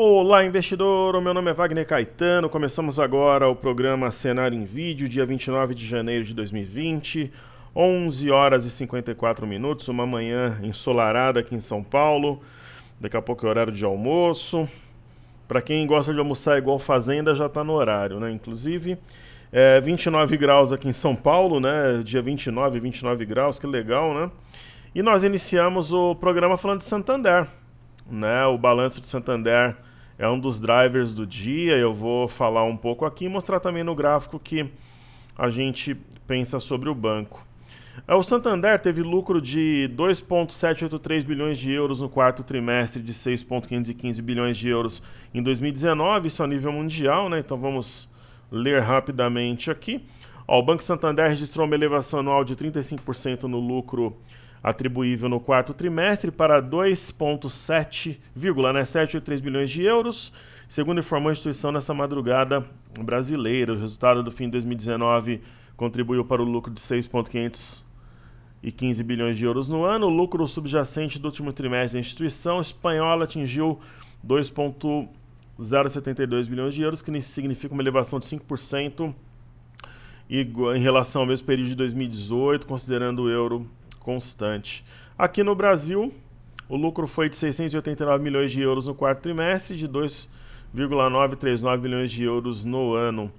Olá, investidor! O meu nome é Wagner Caetano. Começamos agora o programa Cenário em Vídeo, dia 29 de janeiro de 2020, 11 horas e 54 minutos, uma manhã ensolarada aqui em São Paulo. Daqui a pouco é horário de almoço. Para quem gosta de almoçar igual fazenda, já está no horário, né? Inclusive, 29 graus aqui em São Paulo, né? Dia 29 graus, que legal, né? E nós iniciamos o programa falando de Santander, né? O balanço de Santander é um dos drivers do dia. Eu vou falar um pouco aqui e mostrar também no gráfico que a gente pensa sobre o banco. O Santander teve lucro de 2,783 bilhões de euros no quarto trimestre, de 6,515 bilhões de euros em 2019, isso a nível mundial, né? Então vamos ler rapidamente aqui. O Banco Santander registrou uma elevação anual de 35% no lucro atribuível no quarto trimestre para 2,783 bilhões de euros, segundo informou a instituição nessa madrugada brasileira. O resultado do fim de 2019 contribuiu para o lucro de 6,515 bilhões de euros no ano. O lucro subjacente do último trimestre da instituição espanhola atingiu 2,072 bilhões de euros, que significa uma elevação de 5% em relação ao mesmo período de 2018, considerando o euro constante. Aqui no Brasil, o lucro foi de 689 milhões de euros no quarto trimestre, de 2,939 bilhões de euros no ano.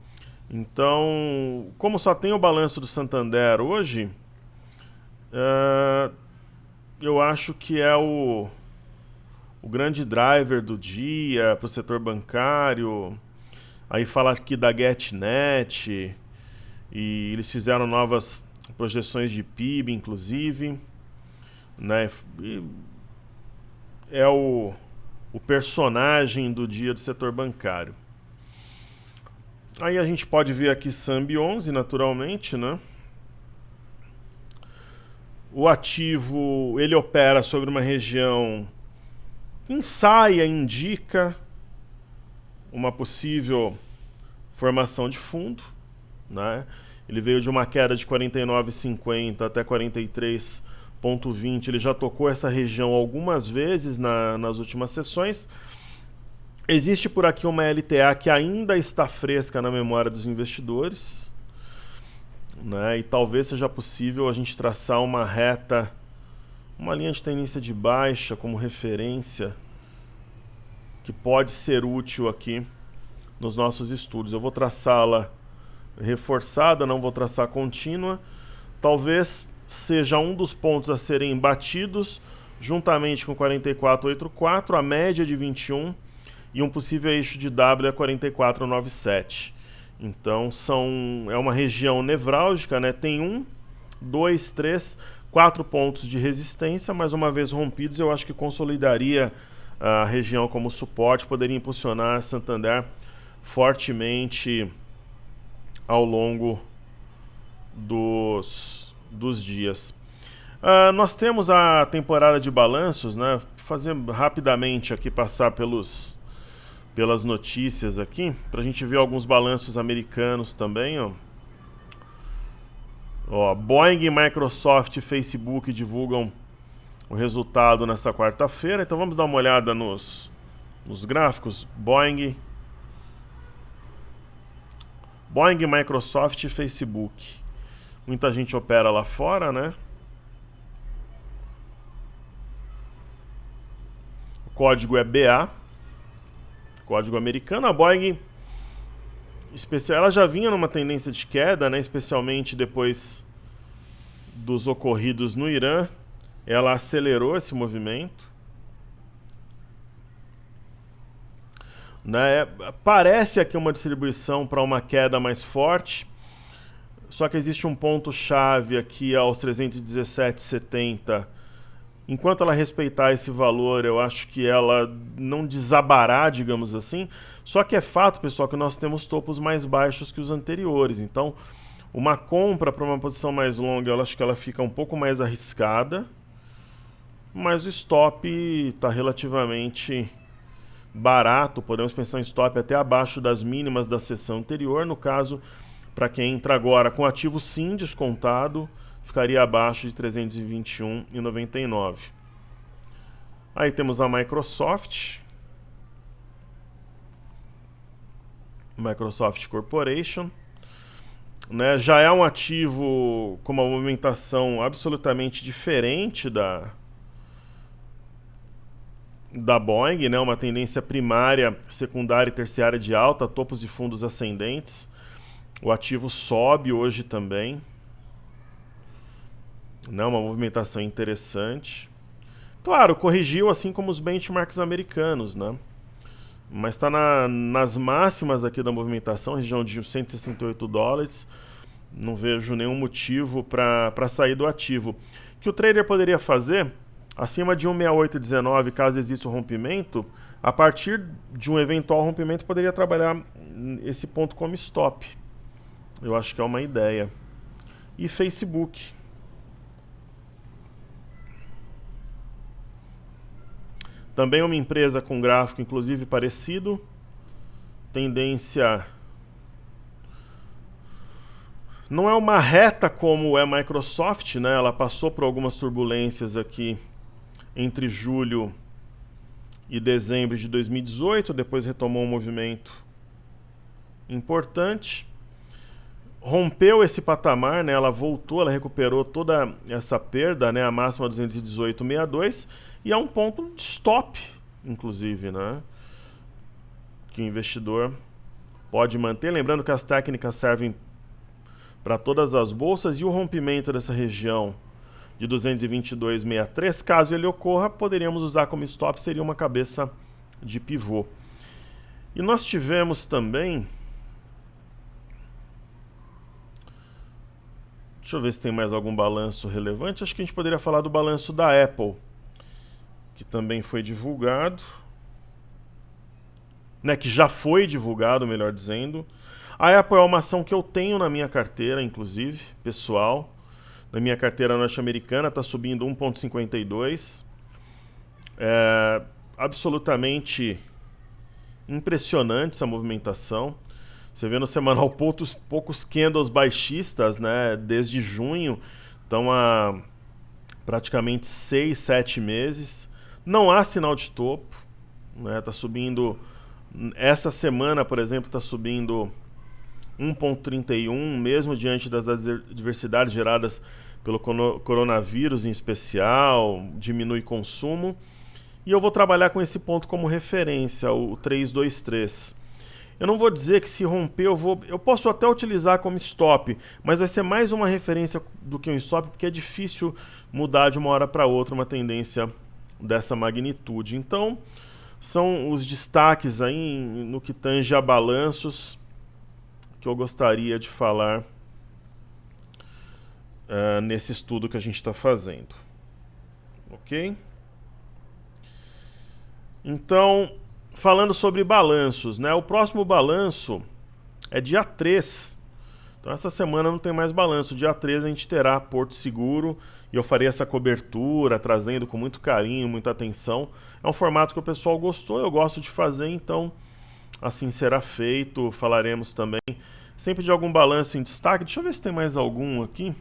Então, como só tem o balanço do Santander hoje, eu acho que é o grande driver do dia para o setor bancário. Aí fala aqui da GetNet, e eles fizeram novas projeções de PIB, inclusive, né? E é o personagem do dia do setor bancário. Aí a gente pode ver aqui SAMB 11, naturalmente, né? O ativo, ele opera sobre uma região que indica uma possível formação de fundo, né? Ele veio de uma queda de 49,50 até 43,20. Ele já tocou essa região algumas vezes nas últimas sessões. Existe por aqui uma LTA que ainda está fresca na memória dos investidores, né? E talvez seja possível a gente traçar uma reta, uma linha de tendência de baixa como referência, que pode ser útil aqui nos nossos estudos. Eu vou traçá-la reforçada, não vou traçar contínua. Talvez seja um dos pontos a serem batidos, juntamente com 44,84, a média de 21 e um possível eixo de W a 44,97. Então é uma região nevrálgica, né? Tem 2, 3, 4 pontos de resistência, mas uma vez rompidos eu acho que consolidaria a região como suporte, poderia impulsionar Santander fortemente ao longo dos dias. Nós temos a temporada de balanços, né? Fazer rapidamente aqui, passar pelas notícias aqui, para a gente ver alguns balanços americanos também. Boeing, Microsoft e Facebook divulgam o resultado nesta quarta-feira. Então vamos dar uma olhada nos gráficos. Boeing, Microsoft e Facebook. Muita gente opera lá fora, né? O código é BA, código americano. A Boeing, ela já vinha numa tendência de queda, né? Especialmente depois dos ocorridos no Irã. Ela acelerou esse movimento, né? Parece aqui uma distribuição para uma queda mais forte, só que existe um ponto-chave aqui aos 317,70. Enquanto ela respeitar esse valor, eu acho que ela não desabará, digamos assim. Só que é fato, pessoal, que nós temos topos mais baixos que os anteriores. Então, uma compra para uma posição mais longa, eu acho que ela fica um pouco mais arriscada, mas o stop está relativamente barato. Podemos pensar em stop até abaixo das mínimas da sessão anterior. No caso, para quem entra agora com ativo sim descontado, ficaria abaixo de 321,99. Aí temos a Microsoft. Microsoft Corporation. Né, já é um ativo com uma movimentação absolutamente diferente da Boeing, né, uma tendência primária, secundária e terciária de alta, topos de fundos ascendentes. O ativo sobe hoje também. Né, uma movimentação interessante. Claro, corrigiu assim como os benchmarks americanos, né? Mas está nas máximas aqui da movimentação, região de 168 dólares. Não vejo nenhum motivo para sair do ativo. O que o trader poderia fazer, acima de 168,19, caso exista um rompimento, a partir de um eventual rompimento, poderia trabalhar esse ponto como stop. Eu acho que é uma ideia. E Facebook. Também uma empresa com gráfico, inclusive, parecido. Tendência... Não é uma reta como é a Microsoft, né? Ela passou por algumas turbulências aqui entre julho e dezembro de 2018, depois retomou um movimento importante. Rompeu esse patamar, né? Ela voltou, ela recuperou toda essa perda, né? A máxima 218,62, e é um ponto de stop, inclusive, né? Que o investidor pode manter. Lembrando que as técnicas servem para todas as bolsas, e o rompimento dessa região de 222,63, caso ele ocorra, poderíamos usar como stop, seria uma cabeça de pivô. E nós tivemos também... Deixa eu ver se tem mais algum balanço relevante. Acho que a gente poderia falar do balanço da Apple, que também foi divulgado, né, que já foi divulgado, melhor dizendo. A Apple é uma ação que eu tenho na minha carteira, inclusive, pessoal. Na minha carteira norte-americana está subindo 1,52. É absolutamente impressionante essa movimentação. Você vê no semanal poucos candles baixistas, né, desde junho. Estão há praticamente 6, 7 meses. Não há sinal de topo. Né, tá subindo... Essa semana, por exemplo, está subindo 1,31, mesmo diante das adversidades geradas pelo coronavírus em especial, diminui consumo. E eu vou trabalhar com esse ponto como referência, o 323. Eu não vou dizer que se romper eu posso até utilizar como stop, mas vai ser mais uma referência do que um stop, porque é difícil mudar de uma hora para outra uma tendência dessa magnitude. Então, são os destaques aí no que tange a balanços que eu gostaria de falar nesse estudo que a gente está fazendo. Ok? Então, falando sobre balanços, né? O próximo balanço é dia 3. Então, essa semana não tem mais balanço. Dia 3 a gente terá Porto Seguro e eu farei essa cobertura, trazendo com muito carinho, muita atenção. É um formato que o pessoal gostou, eu gosto de fazer, então assim será feito. Falaremos também sempre de algum balanço em destaque. Deixa eu ver se tem mais algum aqui.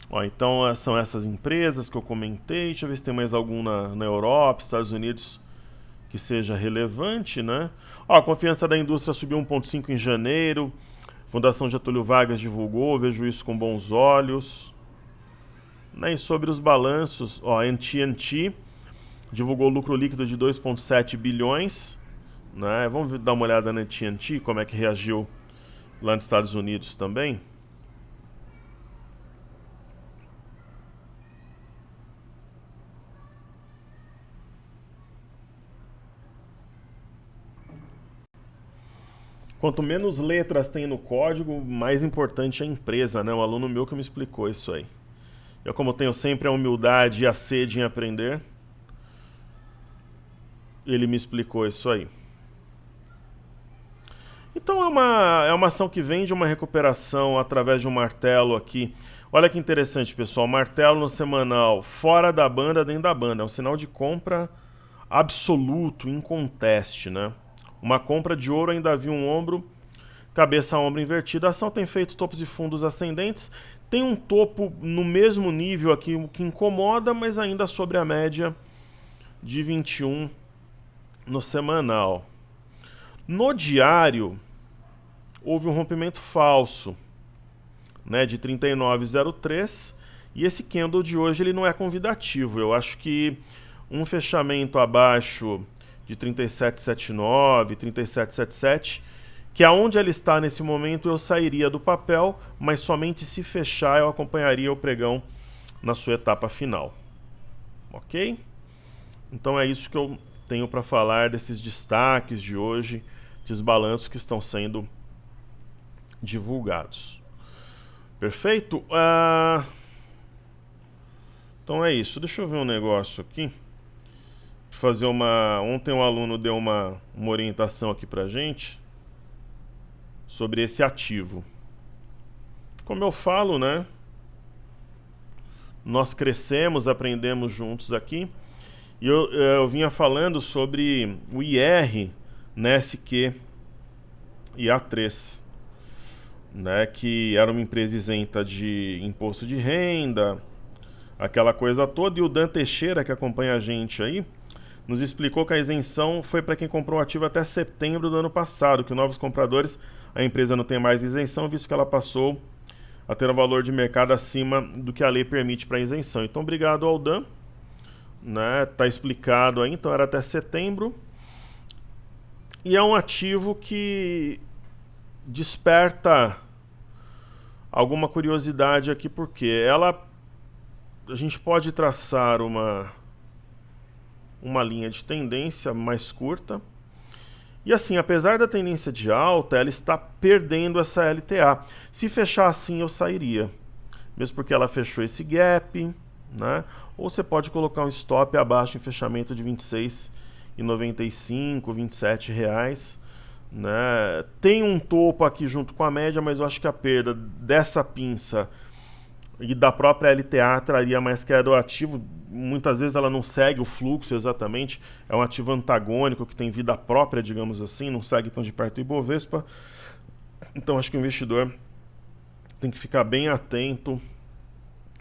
Ó, então são essas empresas que eu comentei. Deixa eu ver se tem mais algum na Europa, Estados Unidos, que seja relevante, né? Ó, a confiança da indústria subiu 1,5 em janeiro. Fundação Getúlio Vargas divulgou, vejo isso com bons olhos. Né? E sobre os balanços, ó, a AT&T divulgou lucro líquido de 2,7 bilhões. Né? Vamos dar uma olhada na AT&T, como é que reagiu lá nos Estados Unidos também. Quanto menos letras tem no código, mais importante é a empresa, né? Um aluno meu que me explicou isso aí. Eu, como tenho sempre a humildade e a sede em aprender, ele me explicou isso aí. Então é uma ação que vem de uma recuperação através de um martelo aqui. Olha que interessante, pessoal. Martelo no semanal, fora da banda, dentro da banda. É um sinal de compra absoluto, inconteste, né? Uma compra de ouro, ainda havia um ombro, cabeça a ombro invertido. A ação tem feito topos e fundos ascendentes. Tem um topo no mesmo nível aqui, o que incomoda, mas ainda sobre a média de 21 no semanal. No diário, houve um rompimento falso, né, de 39,03, e esse candle de hoje ele não é convidativo. Eu acho que um fechamento abaixo de 37,79, 37,77, que aonde ela está nesse momento eu sairia do papel, mas somente se fechar eu acompanharia o pregão na sua etapa final. Ok? Então é isso que eu tenho para falar desses destaques de hoje, desses balanços que estão sendo divulgados. Perfeito? Então é isso. Deixa eu ver um negócio aqui. Fazer uma... Ontem um aluno deu uma orientação aqui pra gente sobre esse ativo. Como eu falo, né? Nós crescemos, aprendemos juntos aqui. E eu vinha falando sobre o IR, NSQ e A3, né, que era uma empresa isenta de imposto de renda, aquela coisa toda. E o Dan Teixeira, que acompanha a gente aí, nos explicou que a isenção foi para quem comprou o ativo até setembro do ano passado, que novos compradores, a empresa não tem mais isenção, visto que ela passou a ter um valor de mercado acima do que a lei permite para isenção. Então, obrigado ao Dan, né? Tá explicado aí, então era até setembro. E é um ativo que desperta alguma curiosidade aqui, porque a gente pode traçar uma linha de tendência mais curta. E assim, apesar da tendência de alta, ela está perdendo essa LTA. Se fechar assim, eu sairia. Mesmo porque ela fechou esse gap, né? Ou você pode colocar um stop abaixo em fechamento de R$ 26,95, R$ 27, né? Tem um topo aqui junto com a média, mas eu acho que a perda dessa pinça e da própria LTA traria mais queda ao ativo. Muitas vezes ela não segue o fluxo exatamente, é um ativo antagônico que tem vida própria, digamos assim, não segue tão de perto o Ibovespa. Então acho que o investidor tem que ficar bem atento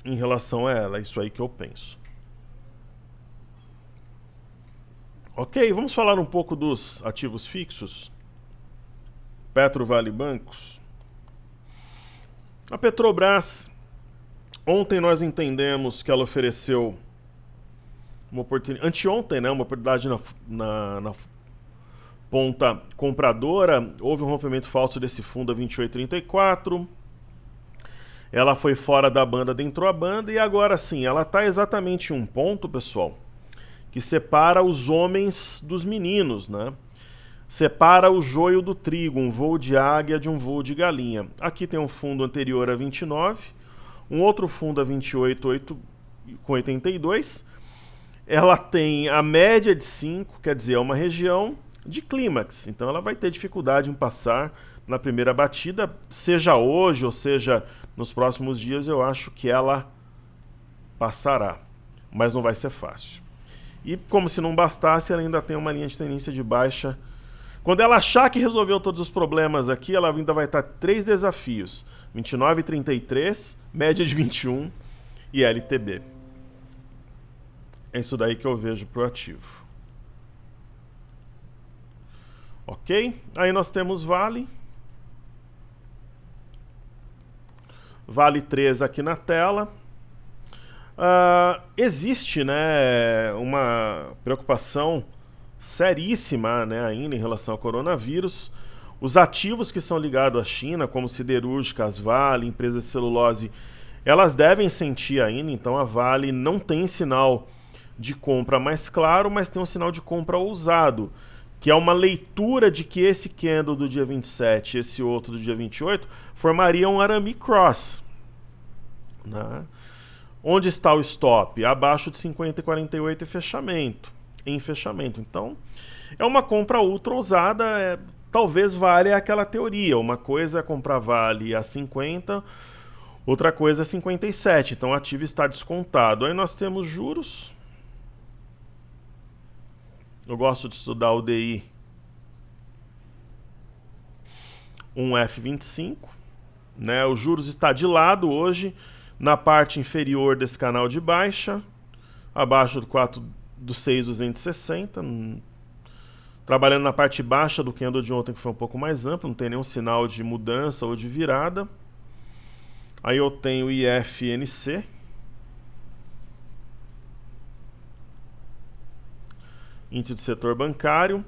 em relação a ela, é isso aí que eu penso. Ok, vamos falar um pouco dos ativos fixos. Petro, Vale, bancos. A Petrobras, ontem nós entendemos que ela ofereceu uma oportunidade, anteontem, né, uma oportunidade na ponta compradora. Houve um rompimento falso desse fundo a 28,34. Ela foi fora da banda, entrou a banda, e agora sim, ela está exatamente em um ponto, pessoal, que separa os homens dos meninos, né? Separa o joio do trigo, um voo de águia de um voo de galinha. Aqui tem um fundo anterior a 29, um outro fundo a 28,82. Ela tem a média de 5, quer dizer, é uma região de clímax. Então ela vai ter dificuldade em passar na primeira batida, seja hoje ou seja nos próximos dias. Eu acho que ela passará, mas não vai ser fácil. E como se não bastasse, ela ainda tem uma linha de tendência de baixa. Quando ela achar que resolveu todos os problemas aqui, ela ainda vai estar 3 desafios: 29,33, média de 21 e LTB. É isso daí que eu vejo para o ativo. Ok? Aí nós temos Vale. Vale 3 aqui na tela. Existe, né, uma preocupação seríssima, né, ainda em relação ao coronavírus. Os ativos que são ligados à China, como siderúrgicas, Vale, empresas de celulose, elas devem sentir ainda. Então a Vale não tem sinal de compra mais claro, mas tem um sinal de compra ousado, que é uma leitura de que esse candle do dia 27 e esse outro do dia 28 formariam um arame cross, né? Onde está o stop? Abaixo de 50,48 em fechamento. Então, é uma compra ultra ousada. Talvez valha aquela teoria. Uma coisa é comprar Vale a 50, outra coisa é 57. Então, o ativo está descontado. Aí nós temos juros. Eu gosto de estudar o DI 1F25, né? O juros está de lado hoje, na parte inferior desse canal de baixa, abaixo do 6,260. Trabalhando na parte baixa do candle de ontem, que foi um pouco mais amplo, não tem nenhum sinal de mudança ou de virada. Aí eu tenho IFNC. Índice do setor bancário.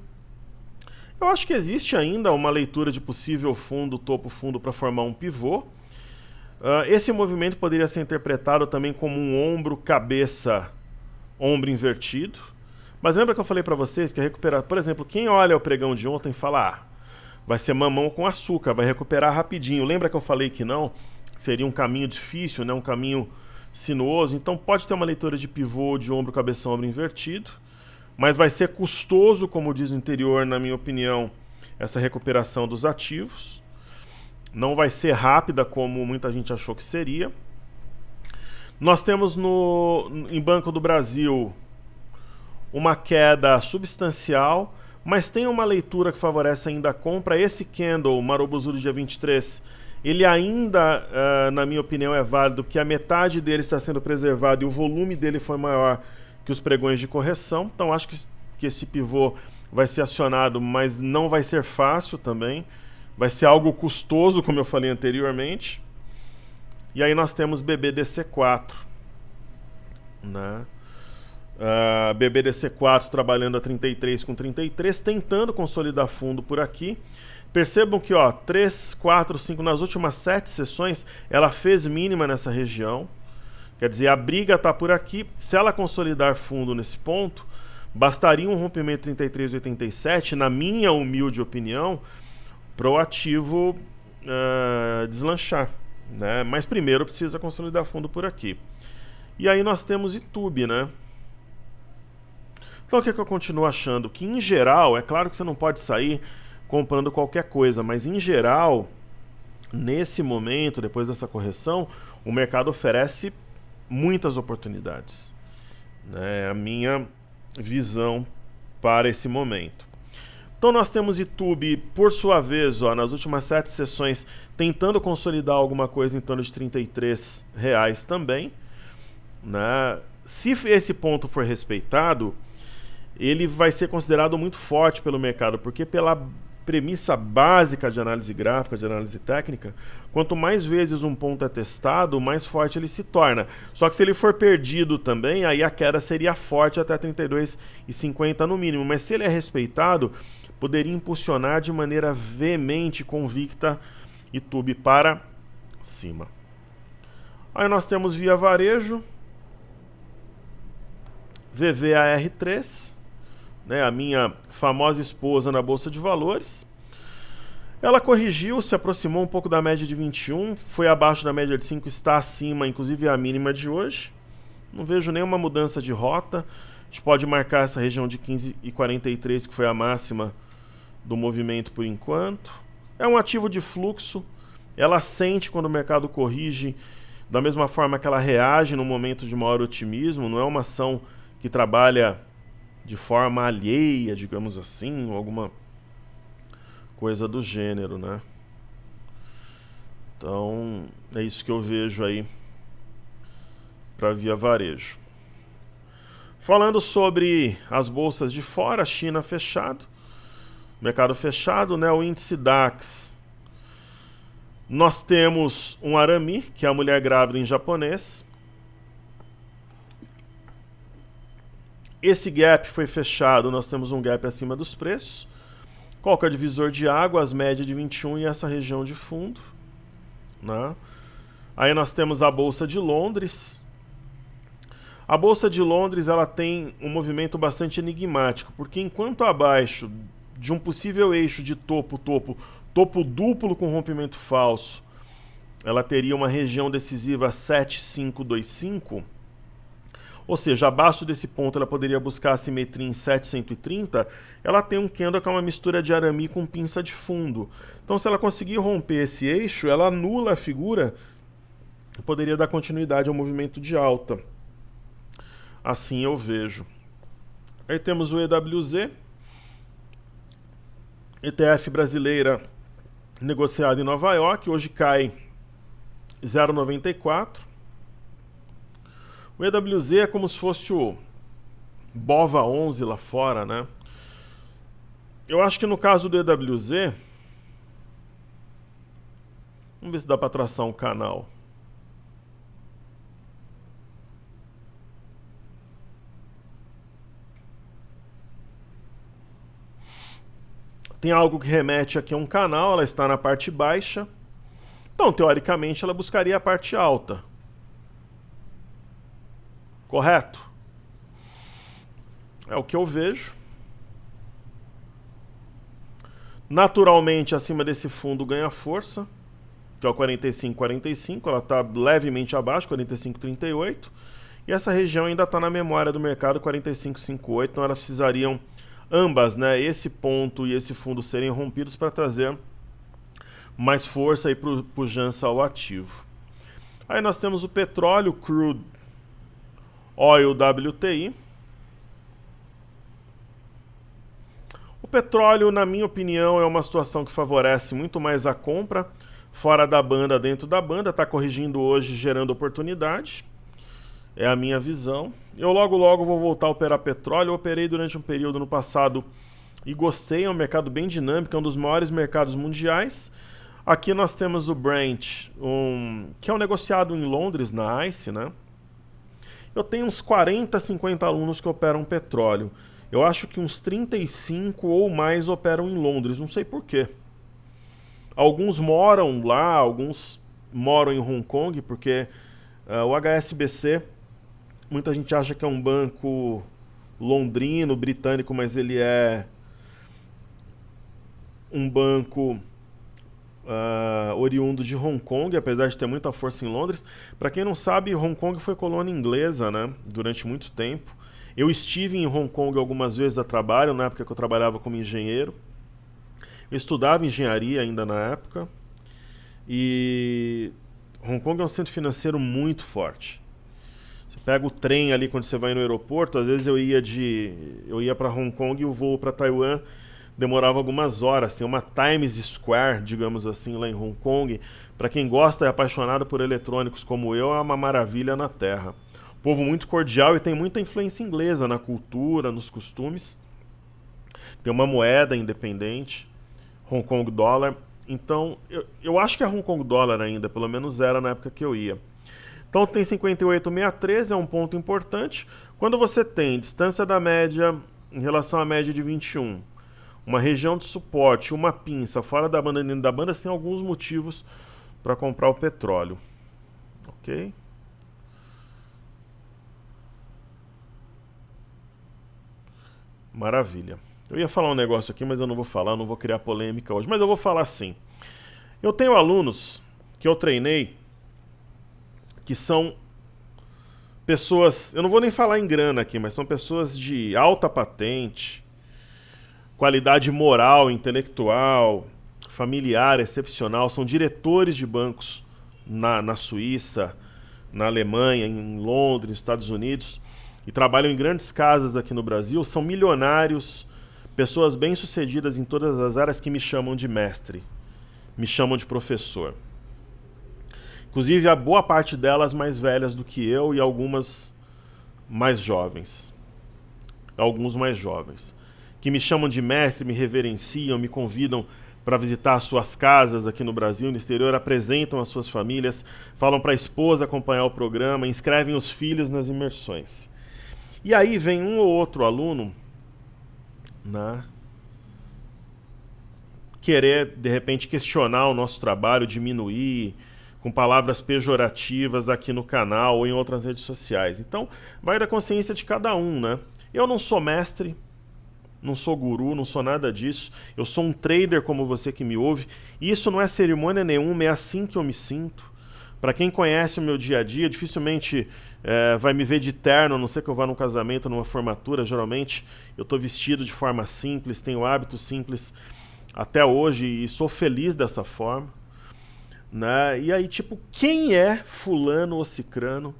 Eu acho que existe ainda uma leitura de possível fundo, topo-fundo, para formar um pivô. Esse movimento poderia ser interpretado também como um ombro-cabeça, ombro invertido. Mas lembra que eu falei para vocês que recuperar, por exemplo, quem olha o pregão de ontem fala, vai ser mamão com açúcar, vai recuperar rapidinho. Lembra que eu falei que não? Seria um caminho difícil, né? Um caminho sinuoso. Então pode ter uma leitura de pivô, de ombro, cabeça, ombro invertido. Mas vai ser custoso, como diz o interior, na minha opinião, essa recuperação dos ativos. Não vai ser rápida como muita gente achou que seria. Nós temos em Banco do Brasil uma queda substancial, mas tem uma leitura que favorece ainda a compra. Esse candle, Marubozu do dia 23, ele ainda, na minha opinião, é válido, porque a metade dele está sendo preservado e o volume dele foi maior que os pregões de correção. Então acho que esse pivô vai ser acionado, mas não vai ser fácil também. Vai ser algo custoso, como eu falei anteriormente. E aí nós temos BBDC4, né? BBDC4 trabalhando a 33 com 33, tentando consolidar fundo por aqui. Percebam que 3, 4, 5, nas últimas 7 sessões, ela fez mínima nessa região. Quer dizer, a briga está por aqui. Se ela consolidar fundo nesse ponto, bastaria um rompimento 33,87, na minha humilde opinião, para o ativo deslanchar, né? Mas primeiro precisa consolidar fundo por aqui. E aí nós temos YouTube, né? Então o que eu continuo achando? Que em geral, é claro que você não pode sair comprando qualquer coisa, mas em geral, nesse momento, depois dessa correção, o mercado oferece muitas oportunidades, né? A minha visão para esse momento. Então nós temos YouTube, por sua vez, nas últimas 7 sessões, tentando consolidar alguma coisa em torno de R$33 também, né? Se esse ponto for respeitado, ele vai ser considerado muito forte pelo mercado, porque pela premissa básica de análise gráfica, de análise técnica, quanto mais vezes um ponto é testado, mais forte ele se torna. Só que se ele for perdido também, aí a queda seria forte até 32,50 no mínimo. Mas se ele é respeitado, poderia impulsionar de maneira veemente, convicta, YouTube para cima. Aí nós temos Via Varejo, VVAR3, né, a minha famosa esposa na Bolsa de Valores. Ela corrigiu, se aproximou um pouco da média de 21, foi abaixo da média de 5, está acima, inclusive a mínima de hoje. Não vejo nenhuma mudança de rota. A gente pode marcar essa região de 15,43, que foi a máxima do movimento por enquanto. É um ativo de fluxo, ela sente quando o mercado corrige, da mesma forma que ela reage no momento de maior otimismo. Não é uma ação que trabalha de forma alheia, digamos assim, ou alguma coisa do gênero, né? Então, é isso que eu vejo aí para Via Varejo. Falando sobre as bolsas de fora, China fechado, mercado fechado, né? O índice DAX. Nós temos um Arami, que é a mulher grávida em japonês. Esse gap foi fechado, nós temos um gap acima dos preços. Qual que é o divisor de água? As médias de 21 e essa região de fundo, né? Aí nós temos a Bolsa de Londres. A Bolsa de Londres ela tem um movimento bastante enigmático, porque enquanto abaixo de um possível eixo de topo duplo com rompimento falso, ela teria uma região decisiva 7525, ou seja, abaixo desse ponto ela poderia buscar a simetria em 730, ela tem um candle que é uma mistura de arame com pinça de fundo. Então se ela conseguir romper esse eixo, ela anula a figura e poderia dar continuidade ao movimento de alta. Assim eu vejo. Aí temos o EWZ, ETF brasileira negociada em Nova York, hoje cai 0,94. O EWZ é como se fosse o BOVA 11 lá fora, né? Eu acho que no caso do EWZ, vamos ver se dá para traçar um canal. Tem algo que remete aqui a um canal, ela está na parte baixa. Então, teoricamente, ela buscaria a parte alta. Correto? É o que eu vejo. Naturalmente, acima desse fundo ganha força, que é o 45,45. Ela está levemente abaixo, 45,38. E essa região ainda está na memória do mercado, 45,58. Então, elas precisariam ambas, né, esse ponto e esse fundo serem rompidos para trazer mais força aí para pujança ao ativo. Aí nós temos o petróleo, crude oil WTI. O petróleo, na minha opinião, é uma situação que favorece muito mais a compra fora da banda, dentro da banda. Está corrigindo hoje, gerando oportunidade. É a minha visão. Eu logo vou voltar a operar petróleo. Eu operei durante um período no passado e gostei. É um mercado bem dinâmico, é um dos maiores mercados mundiais. Aqui nós temos o Brent, que é um negociado em Londres, na ICE, né? Eu tenho uns 40, 50 alunos que operam petróleo. Eu acho que uns 35 ou mais operam em Londres, não sei porquê. Alguns moram lá, alguns moram em Hong Kong, porque o HSBC, muita gente acha que é um banco londrino, britânico, mas ele é um banco oriundo de Hong Kong, apesar de ter muita força em Londres. Para quem não sabe, Hong Kong foi colônia inglesa, né, durante muito tempo. Eu estive em Hong Kong algumas vezes a trabalho, na época que eu trabalhava como engenheiro. Eu estudava engenharia ainda na época. E Hong Kong é um centro financeiro muito forte. Você pega o trem ali quando você vai no aeroporto, às vezes eu ia para Hong Kong e o voo para Taiwan demorava algumas horas. Tem uma Times Square, digamos assim, lá em Hong Kong. Para quem gosta e é apaixonado por eletrônicos como eu, é uma maravilha na terra. Povo muito cordial e tem muita influência inglesa na cultura, nos costumes. Tem uma moeda independente, Hong Kong dólar. Então, eu acho que é Hong Kong dólar ainda, pelo menos era na época que eu ia. Então tem 58,63, é um ponto importante. Quando você tem distância da média em relação à média de 21, uma região de suporte, uma pinça fora da banda e dentro da banda, você tem alguns motivos para comprar o petróleo. Ok? Maravilha. Eu ia falar um negócio aqui, mas eu não vou falar, não vou criar polêmica hoje, mas eu vou falar sim. Eu tenho alunos que eu treinei que são pessoas, eu não vou nem falar em grana aqui, mas são pessoas de alta patente, qualidade moral, intelectual, familiar, excepcional, são diretores de bancos na Suíça, na Alemanha, em Londres, nos Estados Unidos, e trabalham em grandes casas aqui no Brasil, são milionários, pessoas bem-sucedidas em todas as áreas que me chamam de mestre, me chamam de professor. Inclusive, a boa parte delas mais velhas do que eu e algumas mais jovens. Alguns mais jovens. Que me chamam de mestre, me reverenciam, me convidam para visitar as suas casas aqui no Brasil, no exterior, apresentam as suas famílias, falam para a esposa acompanhar o programa, inscrevem os filhos nas imersões. E aí vem um ou outro aluno, né, querer, de repente, questionar o nosso trabalho, diminuir, com palavras pejorativas aqui no canal ou em outras redes sociais. Então, vai da consciência de cada um, né? Eu não sou mestre, não sou guru, não sou nada disso. Eu sou um trader como você que me ouve. E isso não é cerimônia nenhuma, é assim que eu me sinto. Para quem conhece o meu dia a dia, dificilmente vai me ver de terno, a não ser que eu vá num casamento, numa formatura. Geralmente eu estou vestido de forma simples, tenho hábitos simples até hoje e sou feliz dessa forma. Né? E aí, tipo, quem é fulano ou cicrano,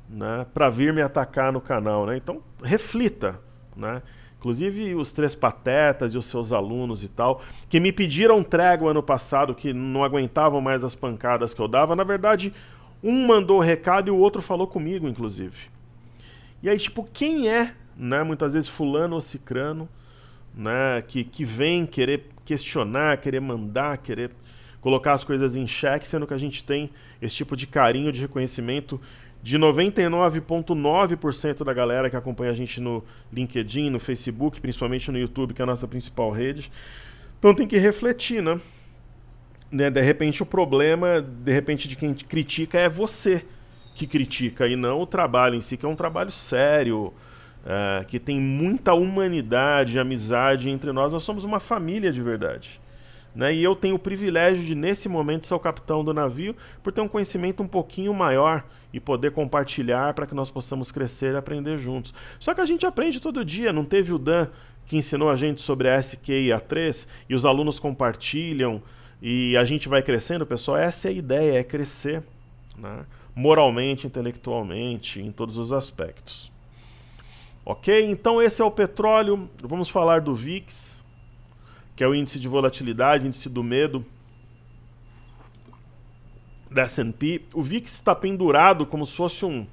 né, para vir me atacar no canal? Né? Então, reflita. Né? Inclusive os Três Patetas e os seus alunos e tal, que me pediram trégua ano passado, que não aguentavam mais as pancadas que eu dava. Na verdade, um mandou o recado e o outro falou comigo, inclusive. E aí, tipo, quem é, né, muitas vezes fulano ou cicrano, né, que vem querer questionar, querer mandar, querer colocar as coisas em xeque, sendo que a gente tem esse tipo de carinho, de reconhecimento de 99,9% da galera que acompanha a gente no LinkedIn, no Facebook, principalmente no YouTube, que é a nossa principal rede. Então tem que refletir, né? De repente o problema, de quem critica é você que critica, e não o trabalho em si, que é um trabalho sério, que tem muita humanidade, amizade entre nós. Nós somos uma família de verdade. Né? E eu tenho o privilégio de, nesse momento, ser o capitão do navio, por ter um conhecimento um pouquinho maior e poder compartilhar para que nós possamos crescer e aprender juntos. Só que a gente aprende todo dia. Não teve o Dan que ensinou a gente sobre a SQ e a A3, e os alunos compartilham, e a gente vai crescendo, pessoal? Essa é a ideia, é crescer, né? Moralmente, intelectualmente, em todos os aspectos. Ok? Então esse é o petróleo. Vamos falar do VIX, que é o índice de volatilidade, índice do medo da S&P. O VIX está pendurado como se fosse um...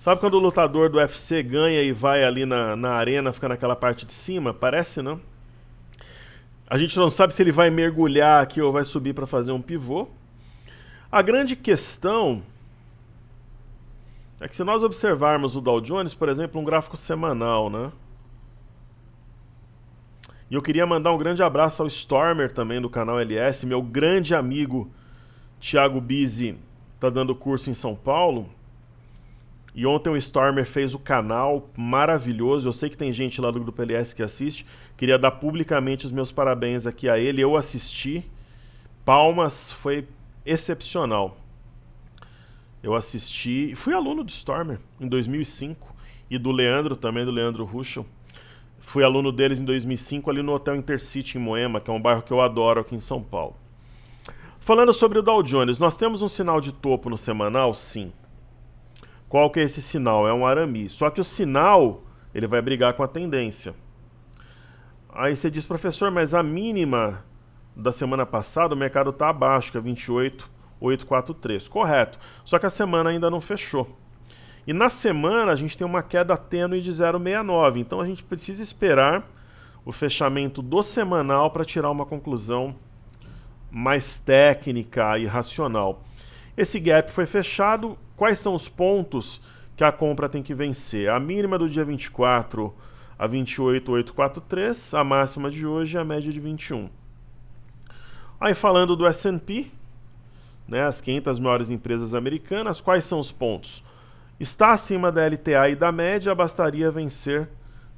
Sabe quando o lutador do UFC ganha e vai ali na arena, fica naquela parte de cima? Parece, não? A gente não sabe se ele vai mergulhar aqui ou vai subir para fazer um pivô. A grande questão é que, se nós observarmos o Dow Jones, por exemplo, um gráfico semanal, né? E eu queria mandar um grande abraço ao Stormer também do canal LS, meu grande amigo Thiago Bizzi está dando curso em São Paulo. E ontem o Stormer fez o canal maravilhoso. Eu sei que tem gente lá do grupo LS que assiste. Queria dar publicamente os meus parabéns aqui a ele. Eu assisti. Palmas, foi excepcional. Eu assisti e fui aluno do Stormer em 2005. E do Leandro também, do Leandro Ruschel. Fui aluno deles em 2005 ali no Hotel Intercity em Moema, que é um bairro que eu adoro aqui em São Paulo. Falando sobre o Dow Jones, nós temos um sinal de topo no semanal? Sim. Qual que é esse sinal? É um arame. Só que o sinal, ele vai brigar com a tendência. Aí você diz, professor, mas a mínima da semana passada o mercado está abaixo, que é 28,843. Correto. Só que a semana ainda não fechou. E na semana a gente tem uma queda tênue de 0,69. Então a gente precisa esperar o fechamento do semanal para tirar uma conclusão mais técnica e racional. Esse gap foi fechado. Quais são os pontos que a compra tem que vencer? A mínima do dia 24 a 28,843, a máxima de hoje é a média de 21. Aí falando do S&P, né, as 500 maiores empresas americanas, quais são os pontos? Está acima da LTA e da média, bastaria vencer,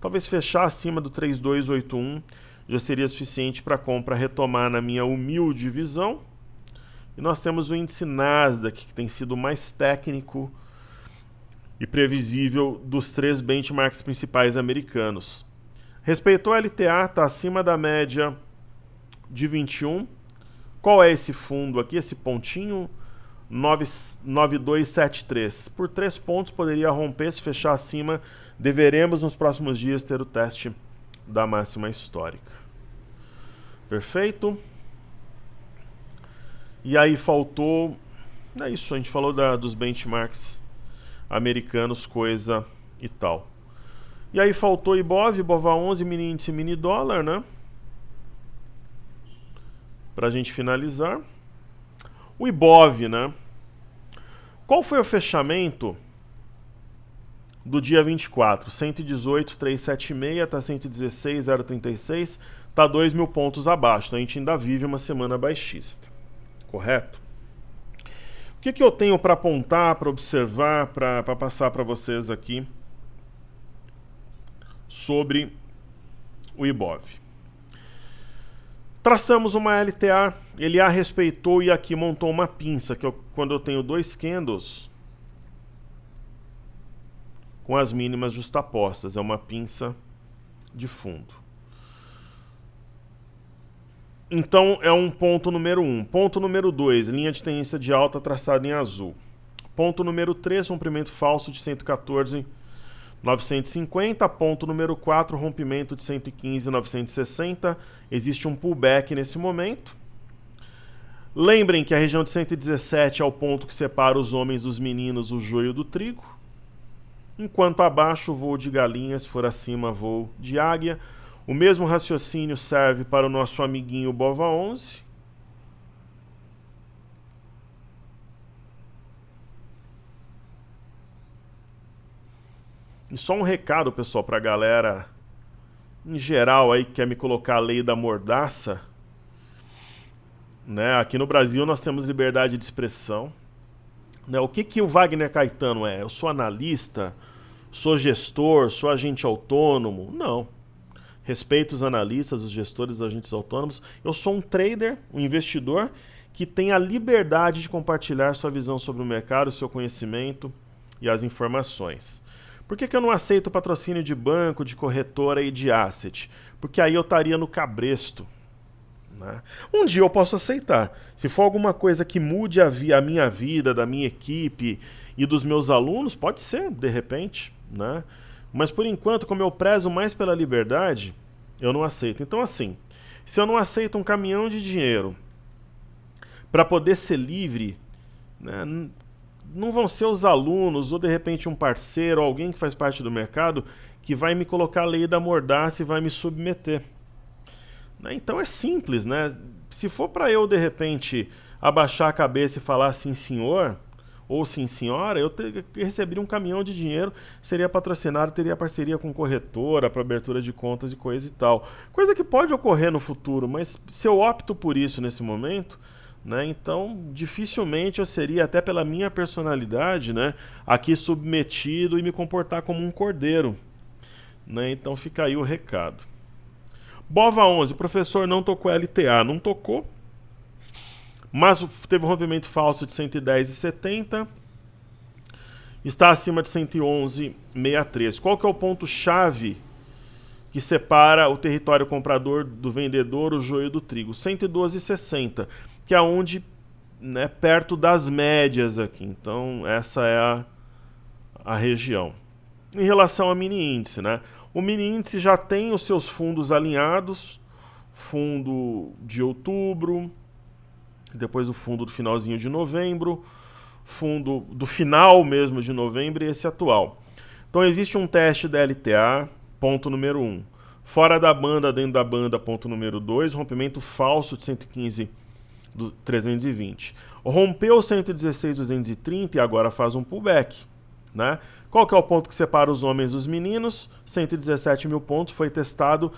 talvez fechar acima do 3281, já seria suficiente para a compra retomar, na minha humilde visão. E nós temos o índice Nasdaq, que tem sido o mais técnico e previsível dos 3 benchmarks principais americanos. Respeitou a LTA, está acima da média de 21. Qual é esse fundo aqui, esse pontinho? 9273. Por 3 pontos poderia romper, se fechar acima. Deveremos nos próximos dias ter o teste da máxima histórica. Perfeito? E aí faltou... É isso, a gente falou dos benchmarks americanos, coisa e tal. E aí faltou Ibov, Ibova 11, mini índice, mini dólar, né? Pra gente finalizar. O Ibov, né? Qual foi o fechamento do dia 24? 118,376, tá 116,036, tá 2.000 pontos abaixo. Então a gente ainda vive uma semana baixista. Correto? O que eu tenho para apontar, para observar, para passar para vocês aqui sobre o Ibov? Traçamos uma LTA, ele a respeitou e aqui montou uma pinça, que quando eu tenho 2 candles com as mínimas justapostas, é uma pinça de fundo. Então é um ponto número 1. Ponto número 2, linha de tendência de alta traçada em azul. Ponto número 3, rompimento falso de 114,950. Ponto número 4, rompimento de 115,960. Existe um pullback nesse momento. Lembrem que a região de 117 é o ponto que separa os homens dos meninos, o joio do trigo. Enquanto abaixo, voo de galinha, se for acima, voo de águia. O mesmo raciocínio serve para o nosso amiguinho BOVA11. E só um recado, pessoal, para a galera em geral aí que quer me colocar a lei da mordaça, né? Aqui no Brasil nós temos liberdade de expressão, né? O que que o Wagner Caetano é? Eu sou analista, sou gestor, sou agente autônomo? Não. Respeito os analistas, os gestores, os agentes autônomos. Eu sou um trader, um investidor que tem a liberdade de compartilhar sua visão sobre o mercado, seu conhecimento e as informações. Por que eu não aceito patrocínio de banco, de corretora e de asset? Porque aí eu estaria no cabresto, né? Um dia eu posso aceitar. Se for alguma coisa que mude a minha vida, da minha equipe e dos meus alunos, pode ser, de repente, né? Mas por enquanto, como eu prezo mais pela liberdade, eu não aceito. Então, assim, se eu não aceito um caminhão de dinheiro para poder ser livre, né, não vão ser os alunos ou de repente um parceiro, alguém que faz parte do mercado que vai me colocar a lei da mordaça e vai me submeter. Né? Então é simples, né? Se for para eu de repente abaixar a cabeça e falar sim senhor ou sim senhora, eu receberia um caminhão de dinheiro, seria patrocinado, teria parceria com corretora para abertura de contas e coisa e tal. Coisa que pode ocorrer no futuro, mas se eu opto por isso nesse momento, né, então dificilmente eu seria, até pela minha personalidade, né, aqui submetido e me comportar como um cordeiro. Né, então fica aí o recado. BOVA11, o professor não tocou LTA, não tocou, mas teve um rompimento falso de 110,70, está acima de 111,63. Qual que é o ponto-chave que separa o território comprador do vendedor, o joio do trigo? 112,60, que é onde, né, perto das médias aqui. Então essa é a região. Em relação ao mini índice, né? O mini índice já tem os seus fundos alinhados, fundo de outubro, depois o fundo do finalzinho de novembro, fundo do final mesmo de novembro e esse atual. Então existe um teste da LTA, ponto número 1. Fora da banda, dentro da banda, ponto número 2, rompimento falso de 115 do 320. Rompeu 116,230 e agora faz um pullback, né? Qual que é o ponto que separa os homens dos meninos? 117 mil pontos, foi testado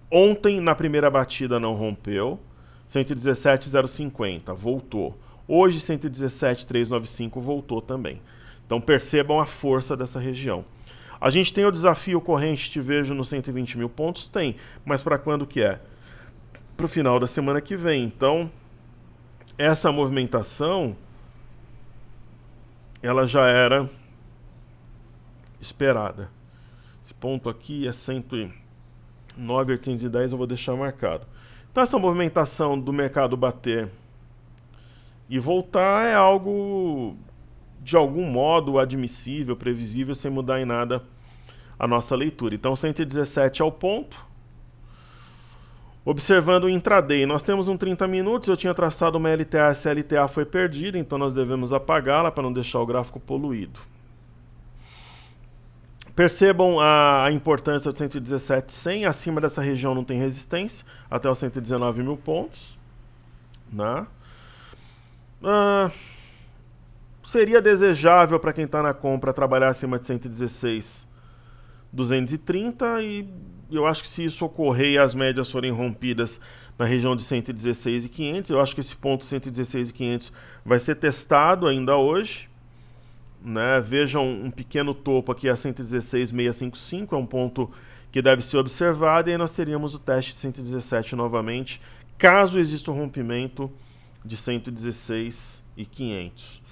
ontem na primeira batida, não rompeu. 117,050, voltou. Hoje 117,395 voltou também. Então percebam a força dessa região. A gente tem o desafio corrente, te vejo nos 120 mil pontos? Tem, mas para quando que é? Para o final da semana que vem. Então, essa movimentação, ela já era esperada. Esse ponto aqui é 109,810, eu vou deixar marcado. Então essa movimentação do mercado bater e voltar é algo de algum modo admissível, previsível, sem mudar em nada a nossa leitura. Então 117 é o ponto. Observando o intraday, nós temos um 30 minutos, eu tinha traçado uma LTA, essa LTA foi perdida, então nós devemos apagá-la para não deixar o gráfico poluído. Percebam a importância do 117,100, acima dessa região não tem resistência, até os 119 mil pontos. Né? Seria desejável para quem está na compra trabalhar acima de 116,230 e eu acho que se isso ocorrer e as médias forem rompidas na região de 116,500, eu acho que esse ponto 116,500 vai ser testado ainda hoje. Né? Vejam um pequeno topo aqui a 116,655, é um ponto que deve ser observado, e aí nós teríamos o teste de 117 novamente, caso exista um rompimento de 116,500.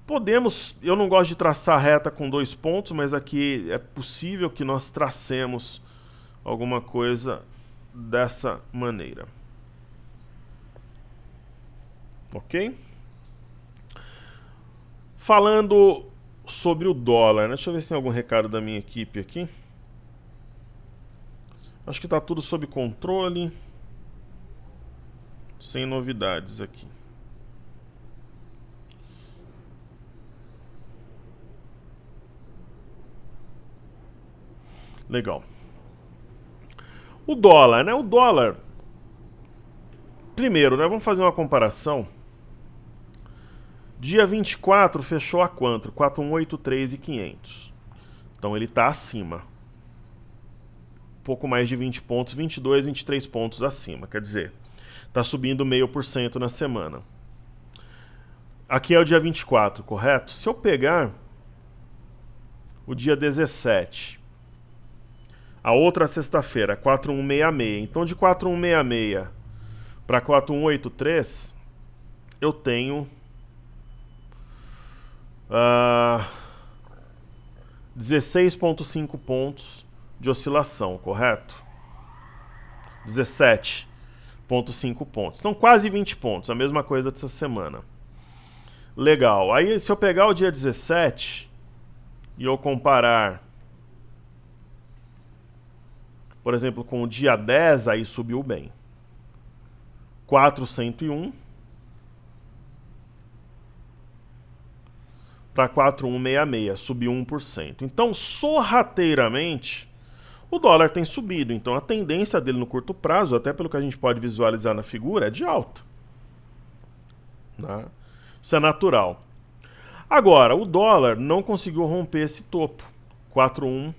Podemos, eu não gosto de traçar reta com 2 pontos, mas aqui é possível que nós tracemos alguma coisa dessa maneira. Ok? Falando sobre o dólar, né? Deixa eu ver se tem algum recado da minha equipe aqui. Acho que está tudo sob controle. Sem novidades aqui. Legal. O dólar, né? O dólar... Primeiro, né? Vamos fazer uma comparação. Dia 24 fechou a quanto? 4.183.500. Então ele está acima. Pouco mais de 20 pontos, 22, 23 pontos acima. Quer dizer, está subindo 0,5% na semana. Aqui é o dia 24, correto? Se eu pegar o dia 17, a outra sexta-feira, 4.166. Então de 4.166 para 4.183, eu tenho 16,5 pontos de oscilação, correto? 17,5 pontos. São quase 20 pontos, a mesma coisa dessa semana. Legal. Aí se eu pegar o dia 17 e eu comparar, por exemplo, com o dia 10, aí subiu bem. 401 para 4.166, subiu 1%. Então, sorrateiramente, o dólar tem subido. Então, a tendência dele no curto prazo, até pelo que a gente pode visualizar na figura, é de alta. Né? Isso é natural. Agora, o dólar não conseguiu romper esse topo. 4.1.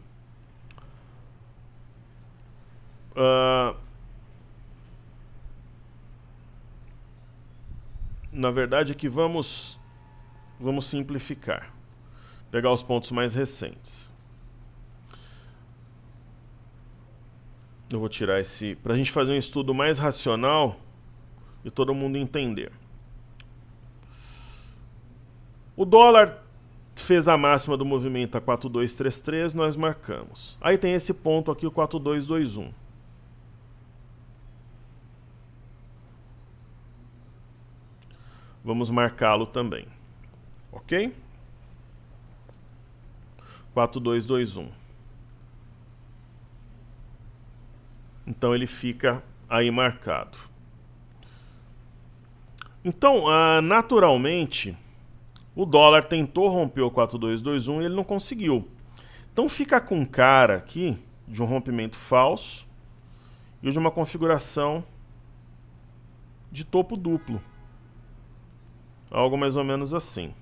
Na verdade, aqui vamos simplificar. Pegar os pontos mais recentes. Eu vou tirar esse... para a gente fazer um estudo mais racional e todo mundo entender. O dólar fez a máxima do movimento a 4.233, nós marcamos. Aí tem esse ponto aqui, o 4.221. Vamos marcá-lo também. Ok? 4.221. Então ele fica aí marcado. Então, naturalmente, o dólar tentou romper o 4.221 e ele não conseguiu. Então fica com cara aqui de um rompimento falso e de uma configuração de topo duplo. Algo mais ou menos assim.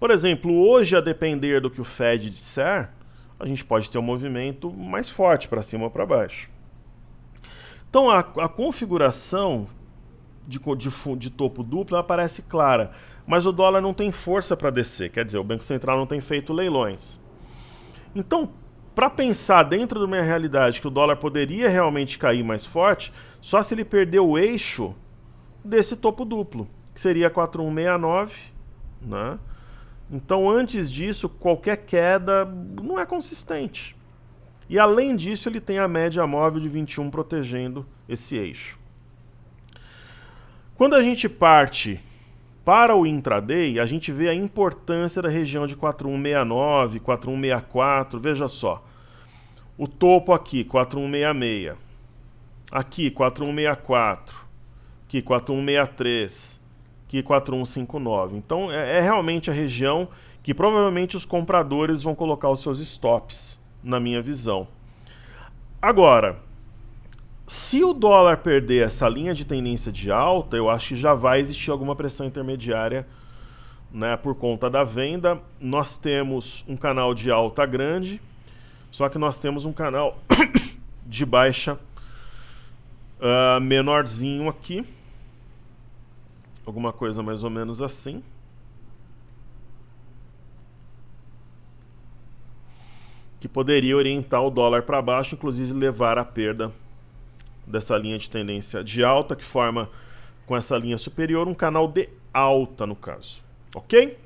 Por exemplo, hoje, a depender do que o Fed disser, a gente pode ter um movimento mais forte para cima ou para baixo. Então, a configuração de topo duplo ela parece clara, mas o dólar não tem força para descer, quer dizer, o Banco Central não tem feito leilões. Então, para pensar dentro da minha realidade que o dólar poderia realmente cair mais forte, só se ele perder o eixo desse topo duplo, que seria 4.169, né? Então, antes disso, qualquer queda não é consistente. E além disso, ele tem a média móvel de 21 protegendo esse eixo. Quando a gente parte para o intraday, a gente vê a importância da região de 4.169, 4.164, veja só. O topo aqui, 4.166. Aqui, 4.164. Aqui, 4.163. Aqui, 4.159. Então, é realmente a região que provavelmente os compradores vão colocar os seus stops, na minha visão. Agora, se o dólar perder essa linha de tendência de alta, eu acho que já vai existir alguma pressão intermediária, né, por conta da venda. Nós temos um canal de alta grande, só que nós temos um canal de baixa menorzinho aqui. Alguma coisa mais ou menos assim. Que poderia orientar o dólar para baixo, inclusive levar à perda dessa linha de tendência de alta, que forma com essa linha superior um canal de alta, no caso. Ok?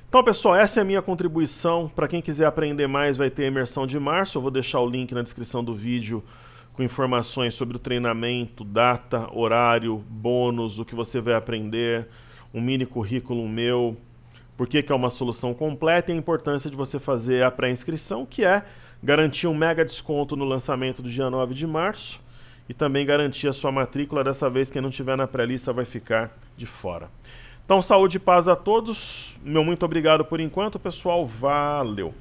Então, pessoal, essa é a minha contribuição. Para quem quiser aprender mais, vai ter a imersão de março. Eu vou deixar o link na descrição do vídeo com informações sobre o treinamento, data, horário, bônus, o que você vai aprender, um mini currículo meu, por que é uma solução completa e a importância de você fazer a pré-inscrição, que é garantir um mega desconto no lançamento do dia 9 de março e também garantir a sua matrícula. Dessa vez, quem não tiver na pré-lista vai ficar de fora. Então, saúde e paz a todos. Meu muito obrigado por enquanto, pessoal. Valeu!